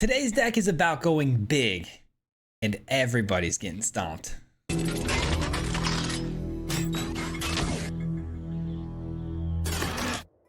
Today's deck is about going big, and everybody's getting stomped.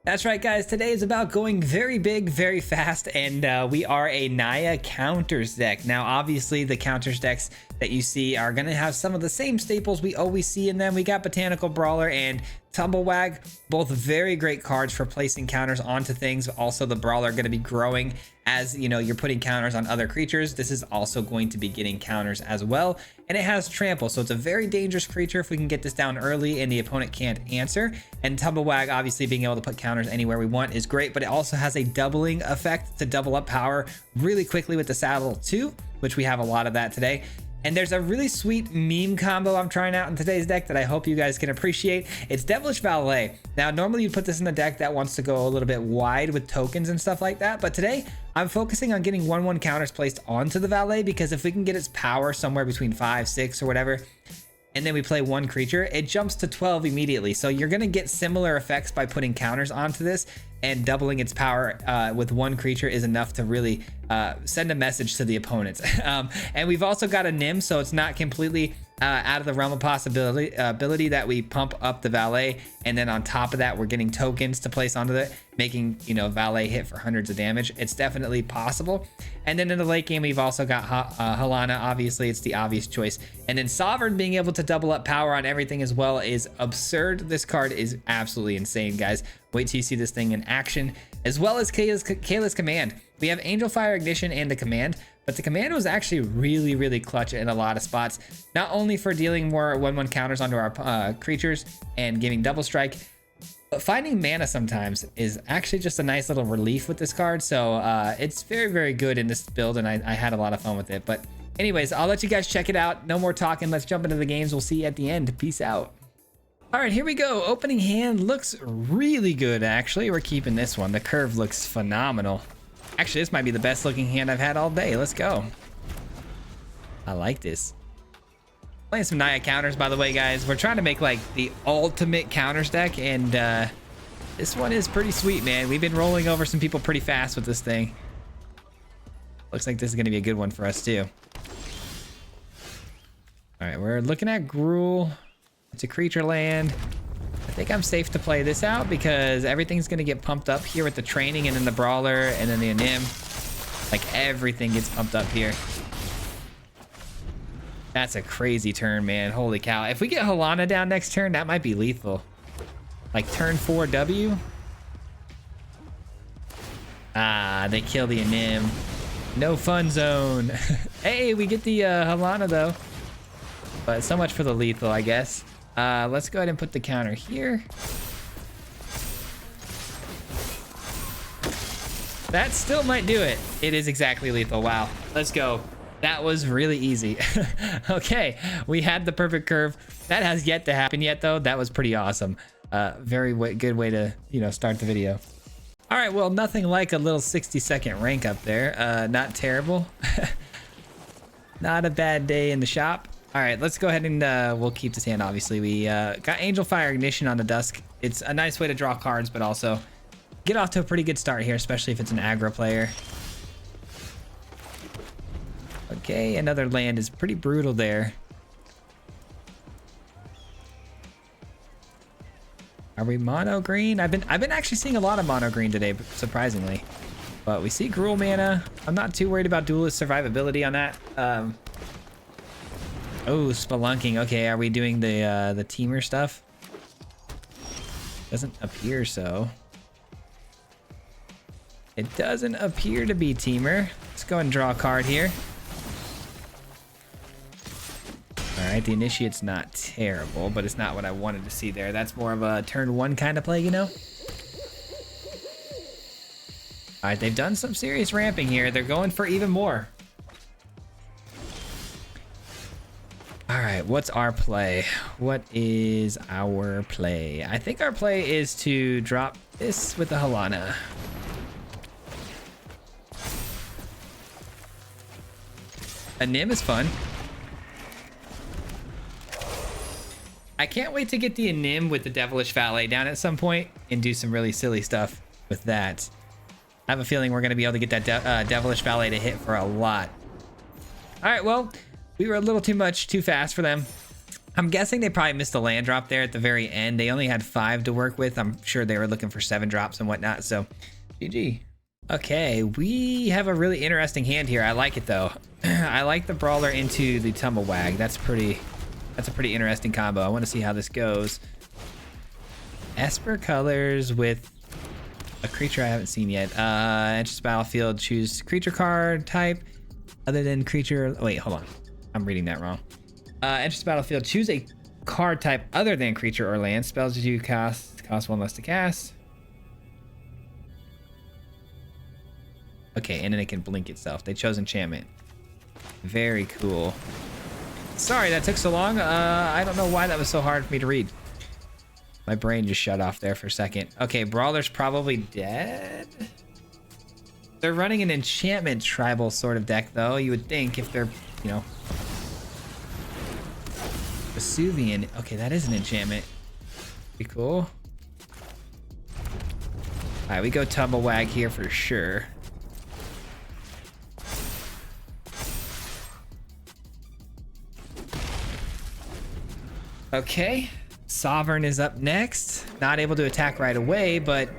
That's right, guys. Today is about going very big, very fast, and we are a Naya counters deck. Now, obviously, the counters decks that you see are going to have some of the same staples we always see in them. We got Botanical Brawler and Tumblewag, both very great cards for placing counters onto things. Also, the Brawler going to be growing as, you know, you're putting counters on other creatures. This is also going to be getting counters as well. And it has Trample, so it's a very dangerous creature if we can get this down early and the opponent can't answer. And Tumblewag, obviously being able to put counters anywhere we want is great, but it also has a doubling effect to double up power really quickly with the saddle too, which we have a lot of that today. And there's a really sweet meme combo I'm trying out in today's deck that I hope you guys can appreciate. It's Devilish Valet. Now, normally you'd put this in the deck that wants to go a little bit wide with tokens and stuff like that, but today I'm focusing on getting 1/1 counters placed onto the Valet, because if we can get its power somewhere between 5, 6 or whatever, and then we play one creature, it jumps to 12 immediately. So you're gonna get similar effects by putting counters onto this, and doubling its power with one creature is enough to really send a message to the opponents. And we've also got a Nim, so it's not completely out of the realm of possibility ability that we pump up the Valet, and then on top of that we're getting tokens to place onto it, making, you know, Valet hit for hundreds of damage. It's definitely possible. And then in the late game we've also got Halana. Obviously it's the obvious choice, and then Sovereign being able to double up power on everything as well is absurd. This card is absolutely insane, guys. Wait till you see this thing in action, as well as Kayla's Command. We have Angel Fire Ignition and the Command, but the Command was actually really clutch in a lot of spots, not only for dealing more 1/1 counters onto our creatures and giving double strike, but finding mana sometimes is actually just a nice little relief with this card. So it's very good in this build, and I had a lot of fun with it. But anyways, I'll let you guys check it out. No more talking. Let's jump into the games. We'll see you at the end. Peace out. All right, here we go. Opening hand looks really good, actually. We're keeping this one. The curve looks phenomenal. Actually, this might be the best looking hand I've had all day. Let's go. I like this. Playing some Naya counters, by the way, guys. We're trying to make like the ultimate counters deck, and this one is pretty sweet, man. We've been rolling over some people pretty fast with this thing. Looks like this is going to be a good one for us too. All right, we're looking at Gruul. It's a creature land. I think I'm safe to play this out because everything's going to get pumped up here with the training, and then the Brawler, and then the Anim. Like, everything gets pumped up here. That's a crazy turn, man. Holy cow. If we get Halana down next turn, that might be lethal. Like turn 4 W. Ah, they kill the Anim. No fun zone. Hey, we get the Halana though. But so much for the lethal, I guess. Let's go ahead and put the counter here. That still might do it. It is exactly lethal. Wow. Let's go. That was really easy. Okay, we had the perfect curve. That has yet to happen yet, though. That was pretty awesome. Very good way to, you know, start the video. All right, well, nothing like a little 60-second rank up there. Not terrible. Not a bad day in the shop. All right, let's go ahead and we'll keep this hand, obviously. We got Angel Fire Ignition on the Dusk. It's a nice way to draw cards, but also get off to a pretty good start here, especially if it's an aggro player. Okay, another land is pretty brutal there. Are we mono green? I've been actually seeing a lot of mono green today, surprisingly. But we see Gruul mana. I'm not too worried about duelist survivability on that. Oh, spelunking. Okay, are we doing the teamer stuff? Doesn't appear so. It doesn't appear to be teamer. Let's go and draw a card here. All right, the initiate's not terrible, but it's not what I wanted to see there. That's more of a turn 1 kind of play, you know? All right, they've done some serious ramping here. They're going for even more. All right, what's our play? What is our play? I think our play is to drop this with the Halana. A Nim is fun. I can't wait to get the Anim with the Devilish Valet down at some point and do some really silly stuff with that. I have a feeling we're going to be able to get that Devilish Valet to hit for a lot. All right, well, we were a little too fast for them. I'm guessing they probably missed a land drop there at the very end. They only had 5 to work with. I'm sure they were looking for 7 drops and whatnot, so GG. Okay, we have a really interesting hand here. I like it, though. I like the Brawler into the Tumblewag. That's a pretty interesting combo. I want to see how this goes. Esper colors with a creature I haven't seen yet. Enters the battlefield, choose creature card type other than creature. Wait, hold on. I'm reading that wrong. Enters the battlefield, choose a card type other than creature or land. Spells that you cast cost 1 less to cast. Okay, and then it can blink itself. They chose enchantment. Very cool. Sorry that took so long. I don't know why that was so hard for me to read. My brain just shut off there for a second. Okay, Brawler's probably dead. They're running an enchantment tribal sort of deck, though. You would think if they're, you know, Vesuvian. Okay, that is an enchantment. Pretty cool. All right, we go Tumblewag here for sure. Okay, Sovereign is up next. Not able to attack right away, but...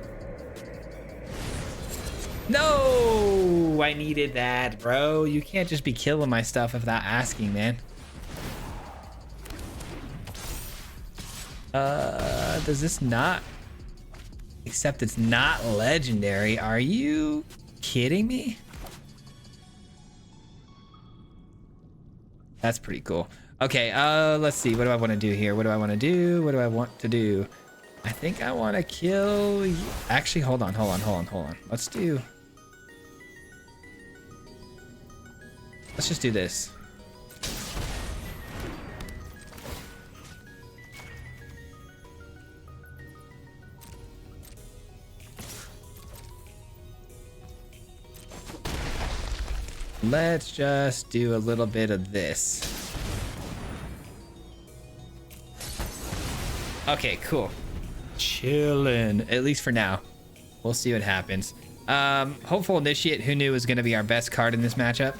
No! I needed that, bro. You can't just be killing my stuff without asking, man. Does this not... Except it's not legendary. Are you kidding me? That's pretty cool. Okay, let's see. What do I want to do here? What do I want to do? What do I want to do? I think I want to kill... Actually, hold on. Let's just do this. Let's just do a little bit of this. Okay, cool. Chillin', at least for now. We'll see what happens. Hopeful Initiate, who knew was going to be our best card in this matchup?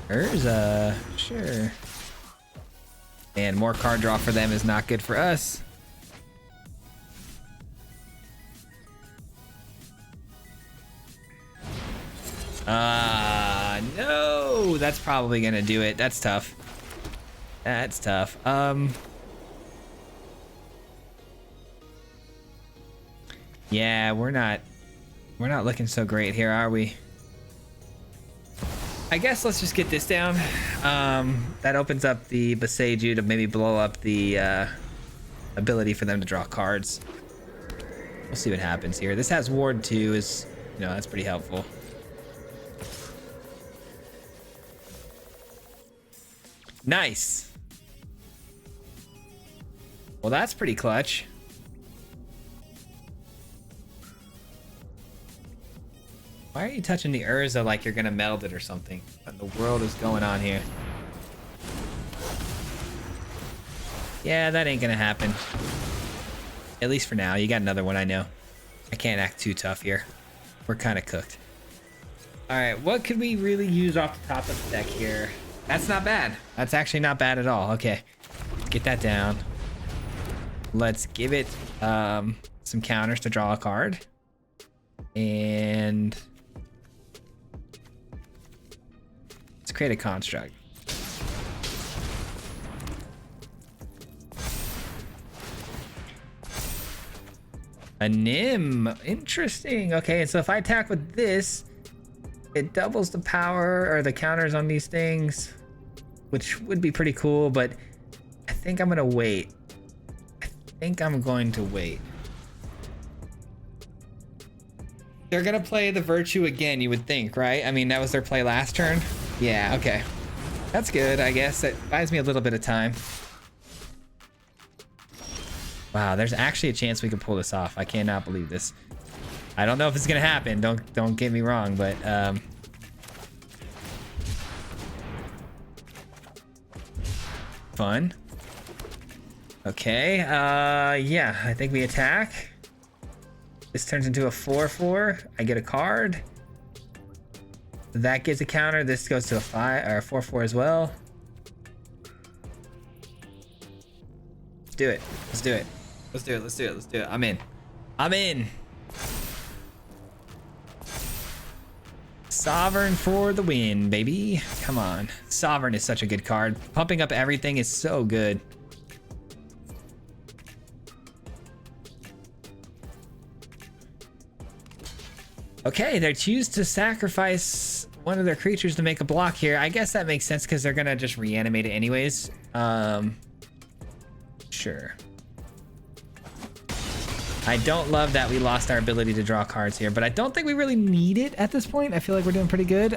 Urza, sure. And more card draw for them is not good for us. No, that's probably going to do it. That's tough. That's tough. Yeah, we're not looking so great here, are we? I guess let's just get this down. That opens up the Boseiju to maybe blow up the ability for them to draw cards. We'll see what happens here. This has Ward 2, is, you know, that's pretty helpful. Nice. Well, that's pretty clutch. Why are you touching the Urza like you're gonna meld it or something? What in the world is going on here? Yeah, that ain't gonna happen. At least for now. You got another one, I know. I can't act too tough here. We're kind of cooked. All right, what could we really use off the top of the deck here? That's not bad. That's actually not bad at all. Okay, let's get that down. Let's give it some counters to draw a card. And let's create a construct. A Nim. Interesting. Okay, so if I attack with this, it doubles the power or the counters on these things, which would be pretty cool, but I think I'm gonna wait. They're gonna play the Virtue again, you would think, right? I mean, that was their play last turn. Yeah, okay. That's good, I guess. It buys me a little bit of time. Wow, there's actually a chance we could pull this off. I cannot believe this. I don't know if it's gonna happen. Don't get me wrong, but fun. Okay, yeah, I think we attack. This turns into a 4/4. I get a card. That gets a counter. This goes to a 5 or a 4/4 as well. Let's do it. Let's do it. Let's do it. Let's do it. Let's do it. I'm in. I'm in. Sovereign for the win, baby. Come on. Sovereign is such a good card. Pumping up everything is so good. Okay, they choose to sacrifice one of their creatures to make a block here. I guess that makes sense because they're gonna just reanimate it anyways. Sure. I don't love that we lost our ability to draw cards here, but I don't think we really need it at this point. I feel like we're doing pretty good.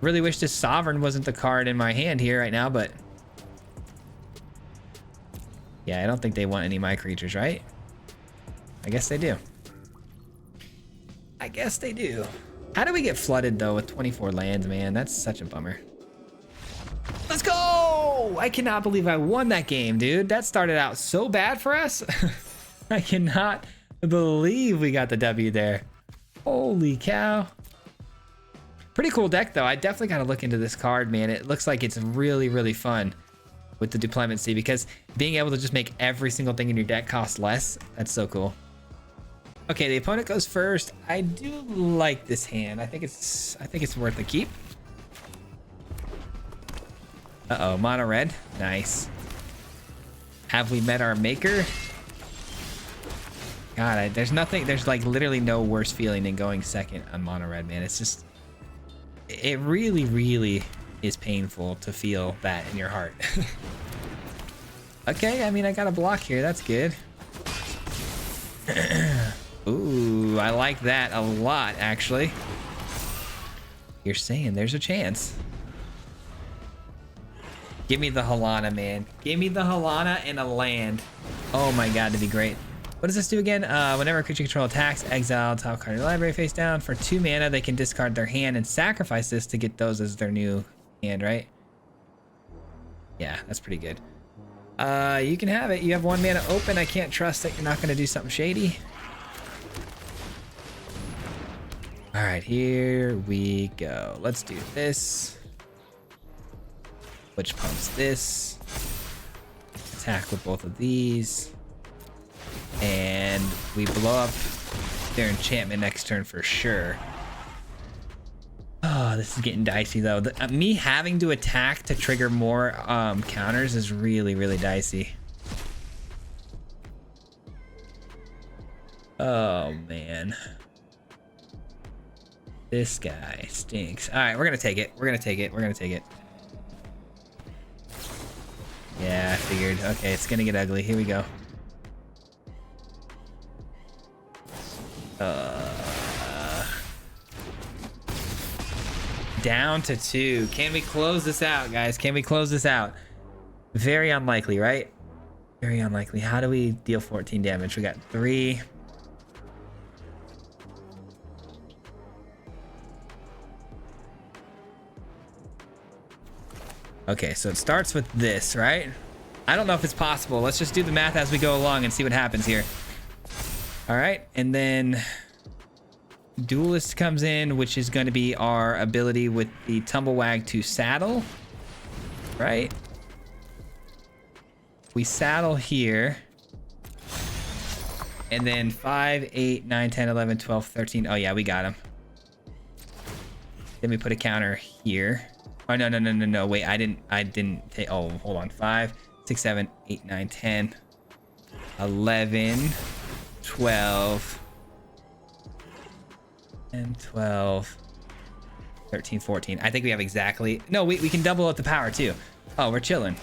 Really wish this Sovereign wasn't the card in my hand here right now, but yeah, I don't think they want any of my creatures, right? I guess they do. I guess they do. How do we get flooded though with 24 lands, man? That's such a bummer. Let's go! I cannot believe I won that game, dude. That started out so bad for us. I cannot believe we got the W there. Holy cow. Pretty cool deck though. I definitely got to look into this card, man. It looks like it's really, really fun with the deploymency because being able to just make every single thing in your deck cost less. That's so cool. Okay, the opponent goes first. I do like this hand. I think it's worth a keep. Uh-oh, mono red. Nice. Have we met our maker? God, there's like literally no worse feeling than going second on mono red, man. It's just, it really, really is painful to feel that in your heart. Okay, I mean, I got a block here. That's good. Ooh, I like that a lot, actually. You're saying there's a chance. Give me the Halana, man. Give me the Halana and a land. Oh my god, that'd be great. What does this do again? Whenever a creature you control attacks, exile top card of your library face down. For 2 mana, they can discard their hand and sacrifice this to get those as their new hand, right? Yeah, that's pretty good. You can have it. You have 1 mana open. I can't trust that you're not going to do something shady. All right, here we go. Let's do this. Which pumps this. Attack with both of these. And we blow up their enchantment next turn for sure. Oh, this is getting dicey though. Me having to attack to trigger more counters is really, really dicey. Oh man. This guy stinks. All right, we're gonna take it. We're gonna take it. We're gonna take it. Yeah, I figured. Okay, it's gonna get ugly. Here we go. Down to 2. Can we close this out, guys? Can we close this out? Very unlikely, right? Very unlikely. How do we deal 14 damage? We got 3. Okay, so it starts with this, right? I don't know if it's possible. Let's just do the math as we go along and see what happens here. All right, and then Duelist comes in, which is going to be our ability with the Tumblewag to saddle, right? We saddle here. And then 5, 8, 9, 10, 11, 12, 13. Oh, yeah, we got him. Then we put a counter here. Oh, no. Wait, I didn't take. Oh, hold on. 5, 6, 7, 8, 9, 10, 11, 12. And 12, 13, 14. I think we have exactly. No, we can double up the power too. Oh, we're chilling.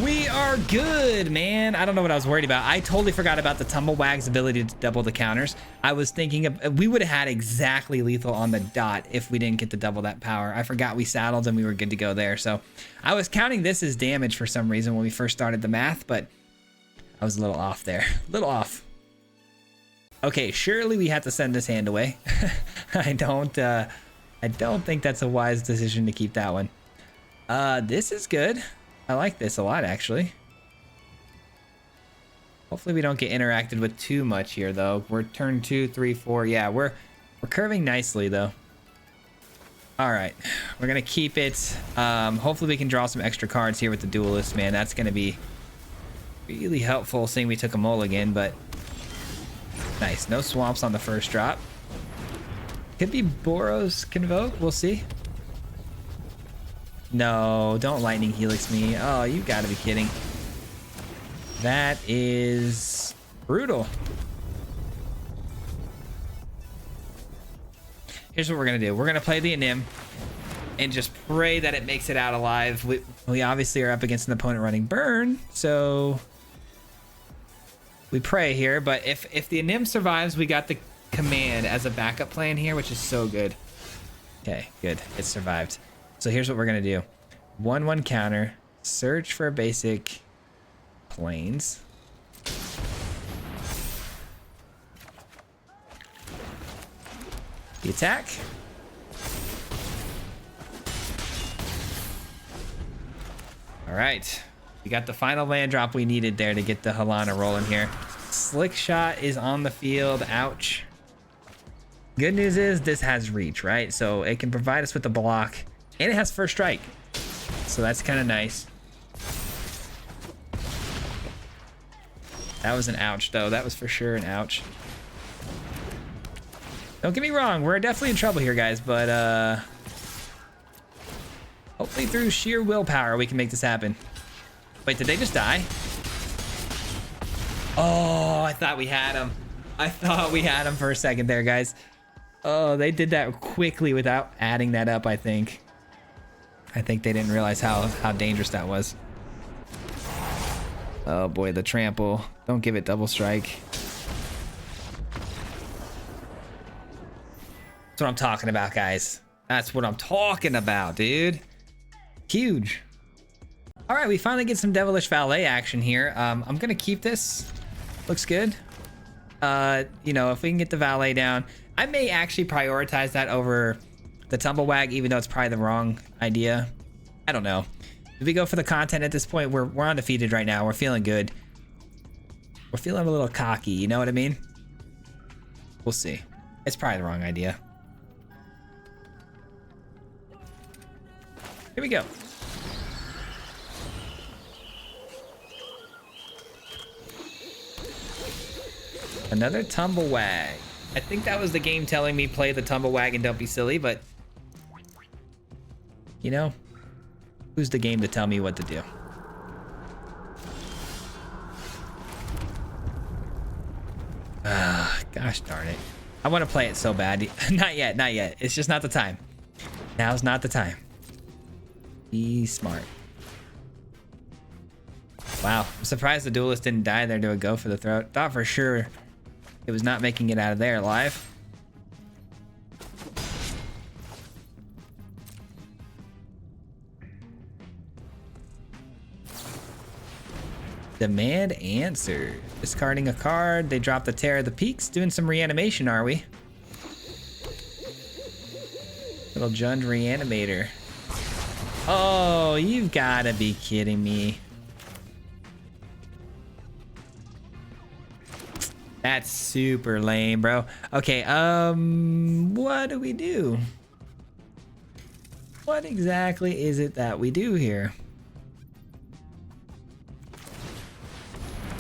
We are good, man. I don't know what I was worried about. I totally forgot about the Tumblewag's ability to double the counters. I was thinking of, we would have had exactly lethal on the dot if we didn't get to double that power. I forgot we saddled and we were good to go there. So I was counting this as damage for some reason when we first started the math, but I was a little off there. A little off. Okay, surely we have to send this hand away. I don't think that's a wise decision to keep that one. This is good. I like this a lot, actually. Hopefully we don't get interacted with too much here, though. We're turn 2, 3, 4. Yeah, we're curving nicely, though. All right, we're gonna keep it. Hopefully we can draw some extra cards here with the duelist, man. That's gonna be really helpful, seeing we took a mulligan, but nice. No swamps on the first drop. Could be Boros Convoke. We'll see. No, don't Lightning Helix me. Oh, you gotta be kidding. That is brutal. Here's what we're gonna do. We're gonna play the Anim and just pray that it makes it out alive. We obviously are up against an opponent running burn, so we pray here. But if the Anim survives, we got the command as a backup plan here, which is so good. Okay, good. It survived. So here's what we're gonna do. 1/1 counter. Search for basic planes. The attack. All right, we got the final land drop we needed there to get the Halana rolling here. Slick Shot is on the field. Ouch. Good news is this has reach, right? So it can provide us with the block, and it has first strike. So that's kind of nice. That was an ouch, though. That was for sure an ouch. Don't get me wrong, we're definitely in trouble here, guys, but hopefully through sheer willpower we can make this happen. Wait, did they just die? Oh, I thought we had him. I thought we had him for a second there, guys. Oh, they did that quickly without adding that up, I think. I think they didn't realize how dangerous that was. Oh boy, the trample. Don't give it double strike. That's what I'm talking about, guys. That's what I'm talking about, dude. Huge. All right, we finally get some Devilish Valet action here. I'm gonna keep this. Looks good. You know, if we can get the Valet down, I may actually prioritize that over the Tumblewag, even though it's probably the wrong idea. I don't know. If we go for the content at this point, we're undefeated right now. We're feeling good. We're feeling a little cocky, you know what I mean? We'll see. It's probably the wrong idea. Here we go. Another Tumblewag. I think that was the game telling me play the Tumblewag and don't be silly, but you know, who's the game to tell me what to do? Gosh darn it. I want to play it so bad. Not yet, not yet. It's just not the time. Now's not the time. Be smart. Wow, I'm surprised the duelist didn't die there to a go for the throat. Thought for sure it was not making it out of there alive. Demand answer. Discarding a card. They drop the Terror of the Peaks. Doing some reanimation, are we? Little Jund Reanimator. Oh, you've got to be kidding me. That's super lame, bro. Okay, what do we do? What exactly is it that we do here?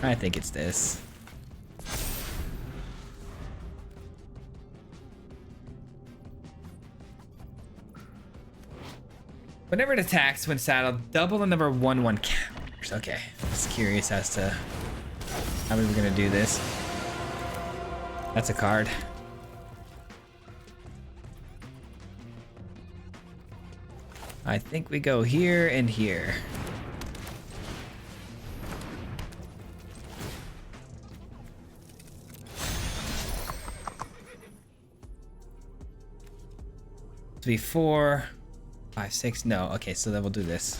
I think it's this. Whenever it attacks when saddled, double the number 1/1 counters. Okay, I'm just curious as to how we were gonna do this. That's a card. I think we go here and here. To be 4, 5, 6. No, okay, so then we'll do this.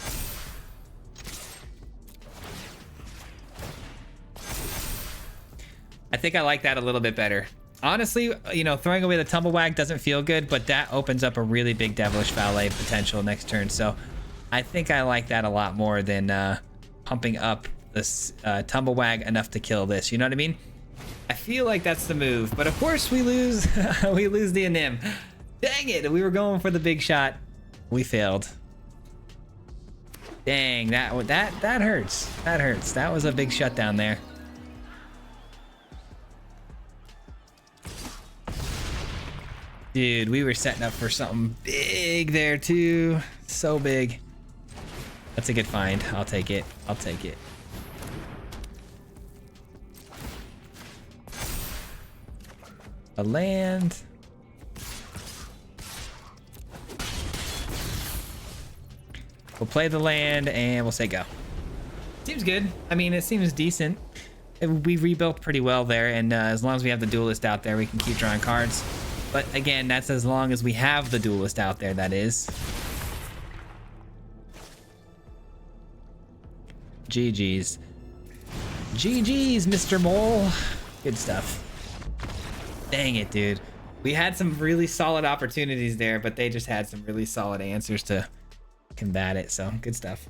I think I like that a little bit better. Honestly, you know, throwing away the Tumblewag doesn't feel good, but that opens up a really big Devilish Valet potential next turn. So I think I like that a lot more than pumping up this Tumblewag enough to kill this. You know what I mean? I feel like that's the move, but of course we lose. We lose the Anim. Dang it! We were going for the big shot. We failed. Dang, that hurts. That hurts. That was a big shutdown there. Dude, we were setting up for something big there too. So big. That's a good find. I'll take it. I'll take it. A land. We'll play the land and we'll say go. Seems good. I mean, it seems decent. We rebuilt pretty well there, and as long as we have the duelist out there, we can keep drawing cards. But again, that's as long as we have the duelist out there, that is. GG's. GG's, Mr. Mole. Good stuff. Dang it, dude. We had some really solid opportunities there, but they just had some really solid answers to combat it, so good stuff.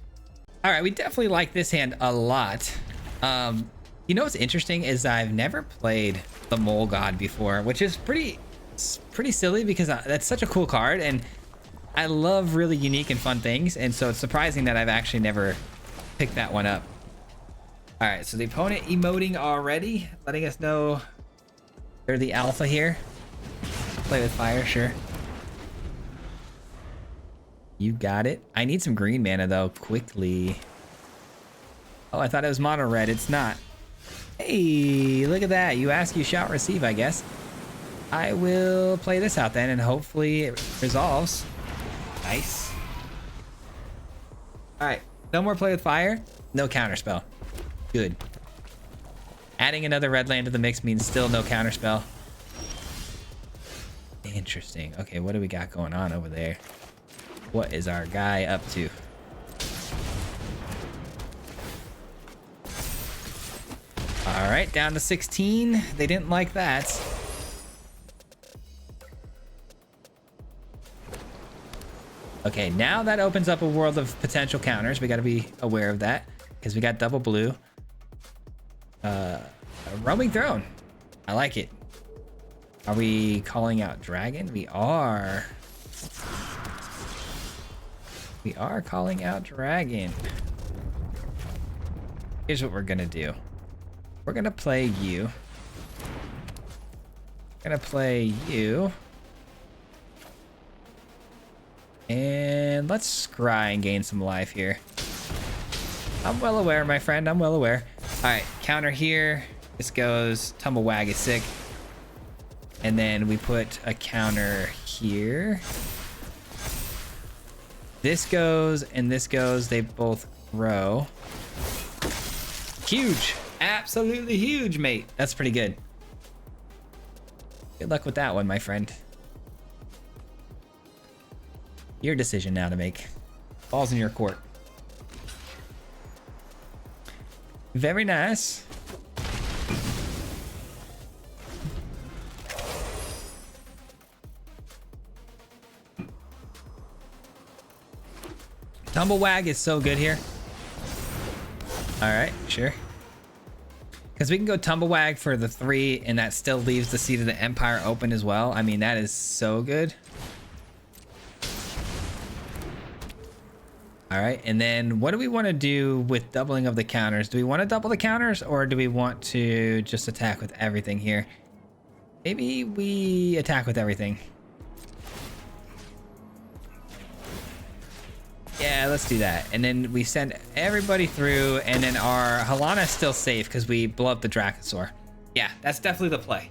All right, we definitely like this hand a lot. You know what's interesting is I've never played the Mole God before, which is pretty silly because that's such a cool card, and I love really unique and fun things, and so it's surprising that I've actually never picked that one up. All right, so the opponent emoting already, letting us know they're the alpha here. Play with fire, sure. You got it. I need some green mana though, quickly. Oh, I thought it was mono red. It's not. Hey, look at that. You ask, you shall receive, I guess. I will play this out then, and hopefully it resolves. Nice. All right, no more play with fire. No counterspell. Good. Adding another red land to the mix means still no counterspell. Interesting. Okay, what do we got going on over there? What is our guy up to? All right, down to 16. They didn't like that. Okay, now that opens up a world of potential counters. We got to be aware of that because we got double blue. A roaming throne. I like it. Are we calling out dragon? We are. We are calling out dragon. Here's what we're gonna do. We're gonna play you. Gonna play you. And let's scry and gain some life here. I'm well aware, my friend. I'm well aware. All right, counter here. This goes. Tumblewag is sick. And then we put a counter here. This goes and this goes. They both grow. Huge. Absolutely huge, mate. That's pretty good. Good luck with that one, my friend. Your decision now to make. Ball's in your court. Very nice. Tumblewag is so good here. All right, sure. Because we can go Tumblewag for the 3, and that still leaves the Seat of the Empire open as well. I mean, that is so good. All right, and then what do we want to do with doubling of the counters? Do we want to double the counters, or do we want to just attack with everything here? Maybe we attack with everything. Yeah, let's do that. And then we send everybody through, and then our Halana is still safe because we blow up the Dracosaur. Yeah, that's definitely the play.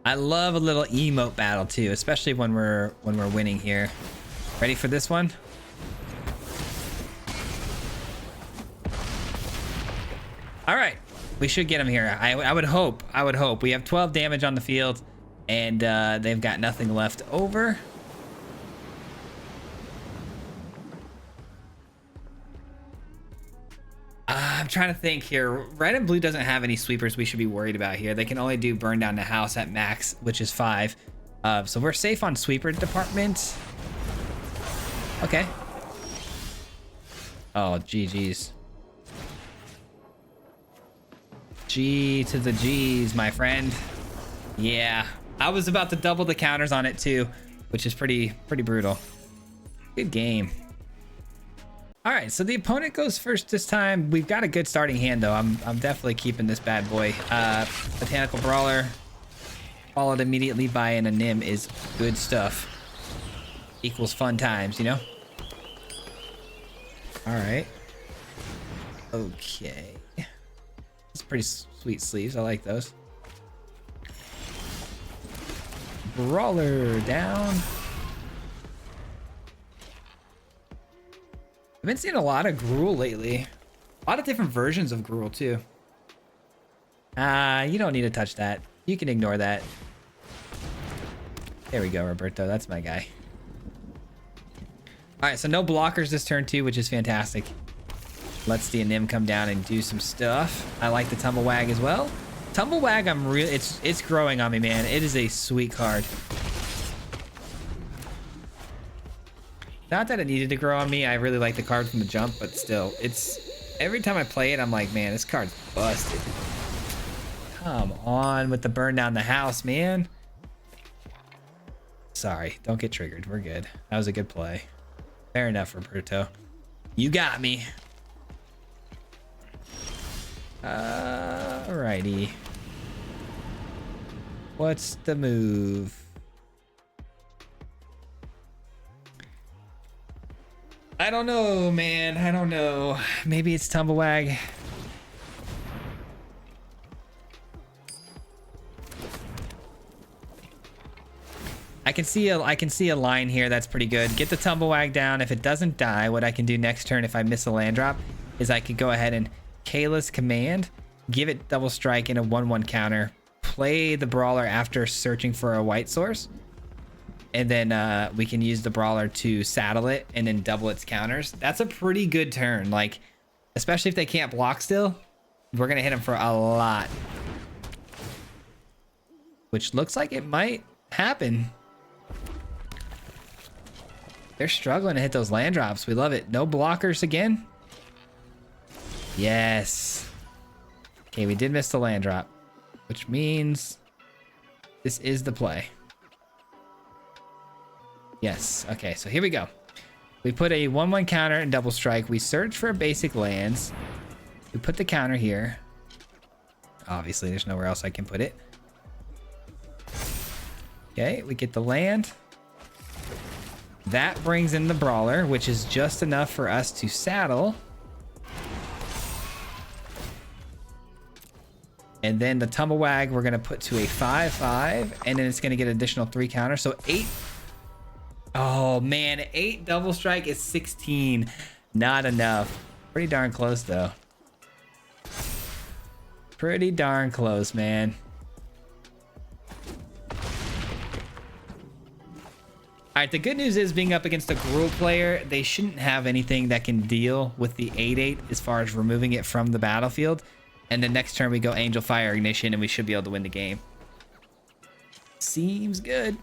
I love a little emote battle too, especially when we're winning here. Ready for this one? All right, we should get him here. I would hope. I would hope. We have 12 damage on the field. And they've got nothing left over. I'm trying to think here. Red and blue doesn't have any sweepers we should be worried about here. They can only do burn down the house at max, which is 5. So we're safe on sweeper department. Okay. Oh, GG's. G to the G's, my friend. Yeah, I was about to double the counters on it too, which is pretty brutal. Good game. All right, so the opponent goes first this time. We've got a good starting hand though. I'm definitely keeping this bad boy. Botanical Brawler followed immediately by an Anim is good stuff. Equals fun times, you know? All right. Okay. It's pretty sweet sleeves. I like those. Brawler down. I've been seeing a lot of Gruul lately. A lot of different versions of Gruul too. You don't need to touch that. You can ignore that. There we go, Roberto. That's my guy. All right, so no blockers this turn too, which is fantastic. Lets the Anim come down and do some stuff. I like the Tumblewag as well. Tumblewag, it's growing on me, man. It is a sweet card. Not that it needed to grow on me. I really like the card from the jump, but still, it's every time I play it, I'm like, man, this card's busted. Come on with the burn down the house, man. Sorry, don't get triggered. We're good. That was a good play. Fair enough, Roberto. You got me. Alrighty. What's the move? I don't know, man. I don't know. Maybe it's Tumblewag. I can see a line here that's pretty good. Get the Tumblewag down. If it doesn't die, what I can do next turn if I miss a land drop is I could go ahead and Kayla's Command, give it double strike in a 1/1 counter, play the Brawler after searching for a white source, and then we can use the Brawler to saddle it and then double its counters. That's a pretty good turn. Like, especially if they can't block still, we're gonna hit them for a lot, which looks like it might happen. They're struggling to hit those land drops. We love it. No blockers again. Yes. Okay, we did miss the land drop, which means this is the play. Yes. Okay, so here we go. We put a 1/1 counter and double strike. We search for basic lands. We put the counter here. Obviously, there's nowhere else I can put it. Okay, we get the land. That brings in the Brawler, which is just enough for us to saddle. And then the Tumblewag we're going to put to a 5/5, and then it's going to get an additional 3 counter. So 8. Oh, man. 8 double strike is 16. Not enough. Pretty darn close, though. Pretty darn close, man. All right, the good news is being up against a Gruul player, they shouldn't have anything that can deal with the 8/8 as far as removing it from the battlefield. And then next turn we go Angel Fire Ignition and we should be able to win the game. Seems good.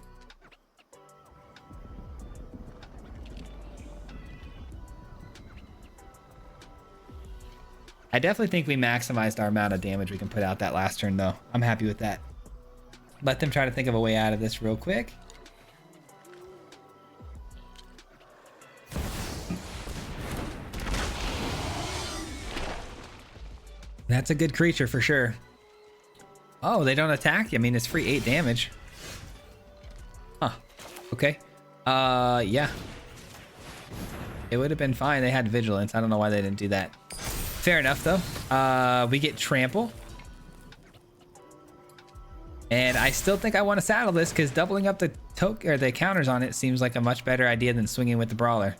I definitely think we maximized our amount of damage we can put out that last turn though. I'm happy with that. Let them try to think of a way out of this real quick. That's a good creature for sure. Oh, they don't attack? I mean, it's free 8 damage. Huh. Okay. Yeah. It would have been fine. They had vigilance. I don't know why they didn't do that. Fair enough, though. We get trample. And I still think I want to saddle this because doubling up the the counters on it seems like a much better idea than swinging with the Brawler.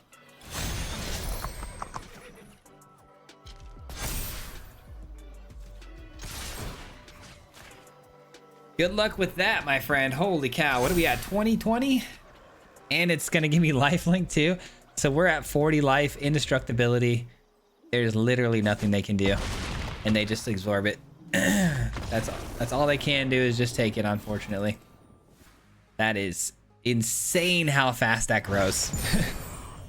Good luck with that, my friend. Holy cow. What are we at? 2020? And it's going to give me lifelink too. So we're at 40 life, indestructibility. There's literally nothing they can do. And they just absorb it. That's all they can do is just take it, unfortunately. That is insane how fast that grows.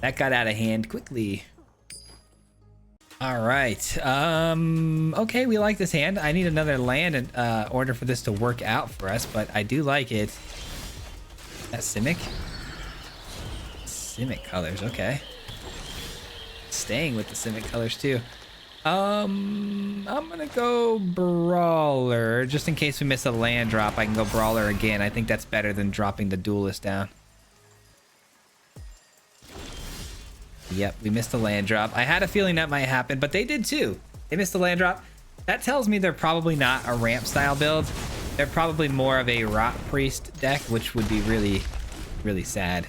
That got out of hand quickly. All right. Okay, we like this hand. I need another land in order for this to work out for us, but I do like it. That Simic? Simic colors, okay. Staying with the Simic colors too. I'm gonna go Brawler. Just in case we miss a land drop, I can go Brawler again. I think that's better than dropping the Duelist down. Yep, we missed a land drop. I had a feeling that might happen, but they did too. They missed a land drop. That tells me they're probably not a ramp style build. They're probably more of a Rot Priest deck, which would be really, really sad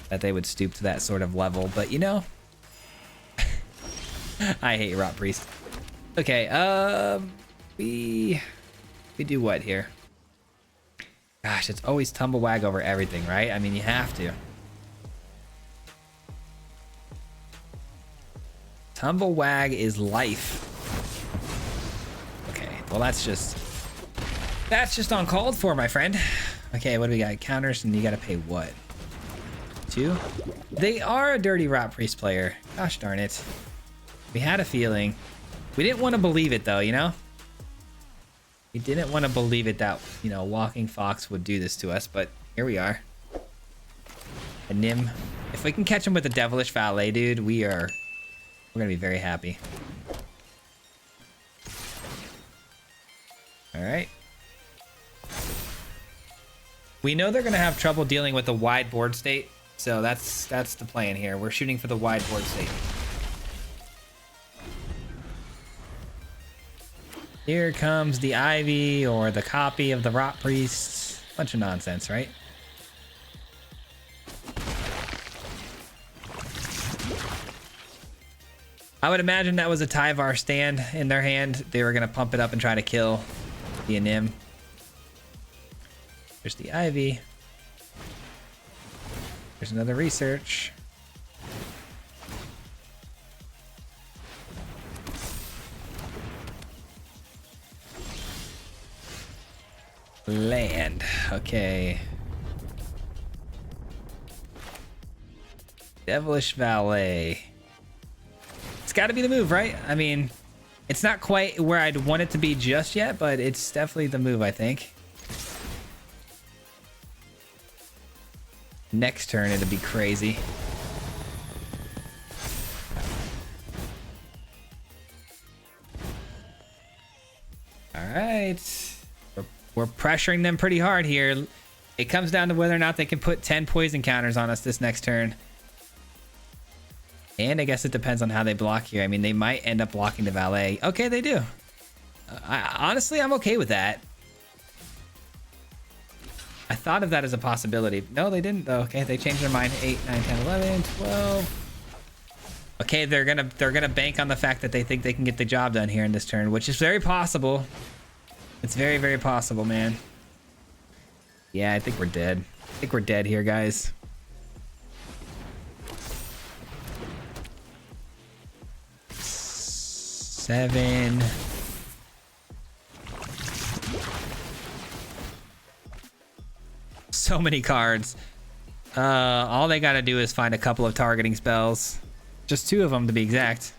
that they would stoop to that sort of level. But you know, I hate Rot Priest. Okay, we do what here? Gosh, it's always Tumblewag over everything, right? I mean, you have to. Tumblewag is life. Okay, well that's just uncalled for, my friend. Okay, what do we got? Counters, and you gotta pay what? 2? They are a dirty Rot Priest player. Gosh darn it. We had a feeling. We didn't want to believe it though, you know? We didn't want to believe it that, you know, Walking Fox would do this to us, but here we are. A Nim. If we can catch him with a Devilish Valet, dude, we're gonna be very happy. All right. We know they're gonna have trouble dealing with the wide board state, so that's the plan here. We're shooting for the wide board state. Here comes the Ivy or the copy of the Rot Priest. Bunch of nonsense, right? I would imagine that was a Tyvar stand in their hand. They were going to pump it up and try to kill the Anim. There's the Ivy. There's another research. Land. Okay. Devilish Valet. It's got to be the move, right? I mean, it's not quite where I'd want it to be just yet, but it's definitely the move, I think. Next turn, it'll be crazy. All right. We're pressuring them pretty hard here. It comes down to whether or not they can put 10 poison counters on us this next turn. And I guess it depends on how they block here. I mean, they might end up blocking the Valet. Okay, they do. Honestly, I'm okay with that. I thought of that as a possibility. No, they didn't though. Okay, they changed their mind. 8, 9, 10, 11, 12. Okay, they're gonna bank on the fact that they think they can get the job done here in this turn, which is very possible. It's very, very possible, man. Yeah, I think we're dead. I think we're dead here, guys. Seven. So many cards. All they gotta do is find a couple of targeting spells. Just 2 of them to be exact.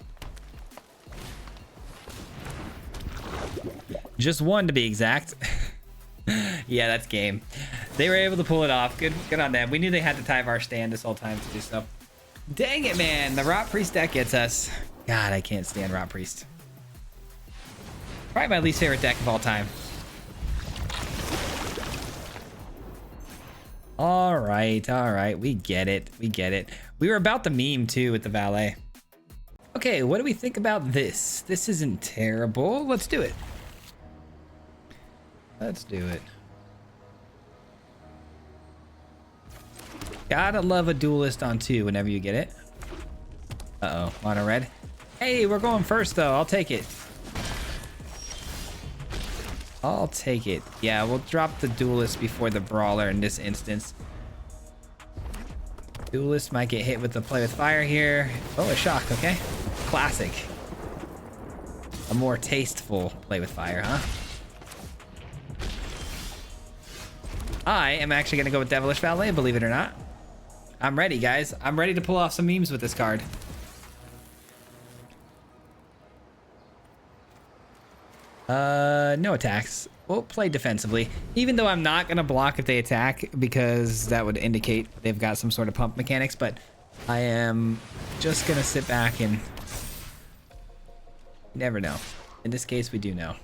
Just 1 to be exact. Yeah, that's game. They were able to pull it off. Good on them. We knew they had the Tyvar stand this whole time to do so. Dang it, man. The Rot Priest deck gets us. God, I can't stand Rot Priest. Probably my least favorite deck of all time. All right. We get it. We were about the meme too with the Valet. Okay, what do we think about this? This isn't terrible. Let's do it. Gotta love a duelist on 2 whenever you get it. Uh-oh, mono red. Hey, we're going first though. I'll take it. Yeah, we'll drop the duelist before the brawler in this instance. Duelist might get hit with the play with fire here. Oh, a shock, okay. Classic. A more tasteful play with fire, huh? I am actually gonna go with Devilish Valet, believe it or not. I'm ready, guys. I'm ready to pull off some memes with this card. No attacks. We'll play defensively, even though I'm not gonna block if they attack because that would indicate they've got some sort of pump mechanics, but I am just gonna sit back and never know. In this case, we do know.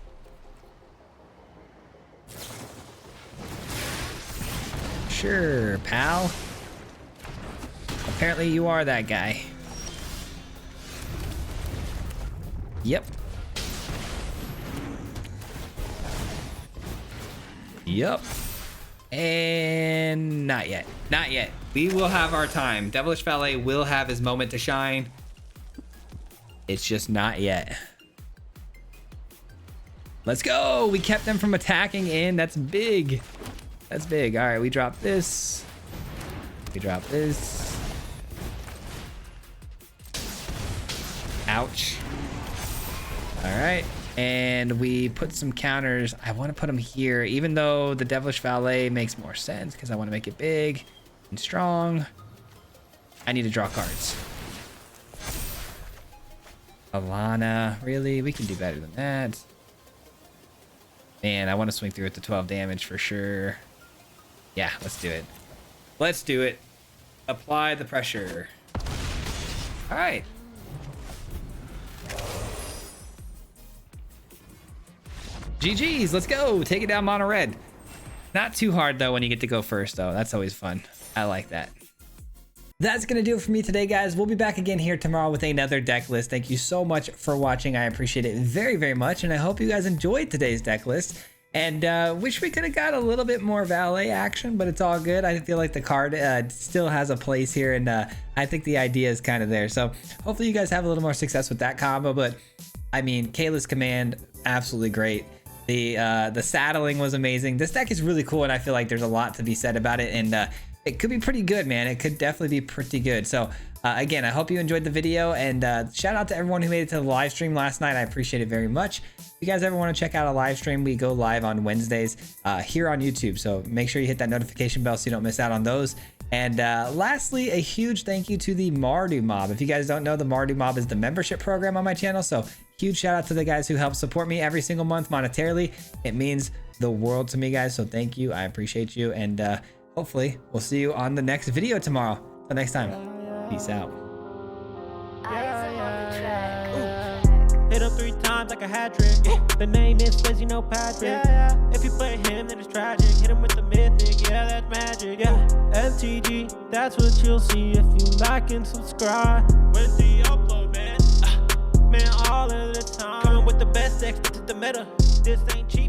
Sure, pal. Apparently you are that guy. Yep. Yep. And not yet. Not yet. We will have our time. Devilish Valet will have his moment to shine. It's just not yet. Let's go. We kept them from attacking in. That's big. That's big. All right, we drop this. We drop this. Ouch. All right. And we put some counters. I want to put them here, even though the Devilish Valet makes more sense because I want to make it big and strong. I need to draw cards. Alana, really? We can do better than that. Man, I want to swing through it to 12 damage for sure. Yeah, let's do it. Let's do it. Apply the pressure. All right. GG's, let's go. Take it down mono red. Not too hard though when you get to go first though. That's always fun. I like that. That's gonna do it for me today, guys. We'll be back again here tomorrow with another deck list. Thank you so much for watching. I appreciate it very, very much. And I hope you guys enjoyed today's deck list. And wish we could have got a little bit more Valet action, but it's all good. I feel like the card still has a place here, and I think the idea is kind of there. So hopefully you guys have a little more success with that combo. But I mean, Kayla's Command, absolutely great. The saddling was amazing. This deck is really cool, and I feel like there's a lot to be said about it, and it could be pretty good, man. It could definitely be pretty good. So again, I hope you enjoyed the video, and shout out to everyone who made it to the live stream last night. I appreciate it very much. If you guys ever want to check out a live stream, we go live on Wednesdays here on YouTube. So make sure you hit that notification bell so you don't miss out on those. And lastly, a huge thank you to the Mardu Mob. If you guys don't know, the Mardu Mob is the membership program on my channel. So huge shout out to the guys who help support me every single month monetarily. It means the world to me, guys. So thank you. I appreciate you. And hopefully we'll see you on the next video tomorrow. Till next time, peace out. Hit him 3 times like a hat trick. The name is Swayze, no Patrick. If you play him, then it's tragic. Hit him with the mythic, yeah, that's magic. MTG, that's what you'll see if you like and subscribe. With the upload, man, man, all of the time. Coming with the best decks, this is the meta. This ain't cheap.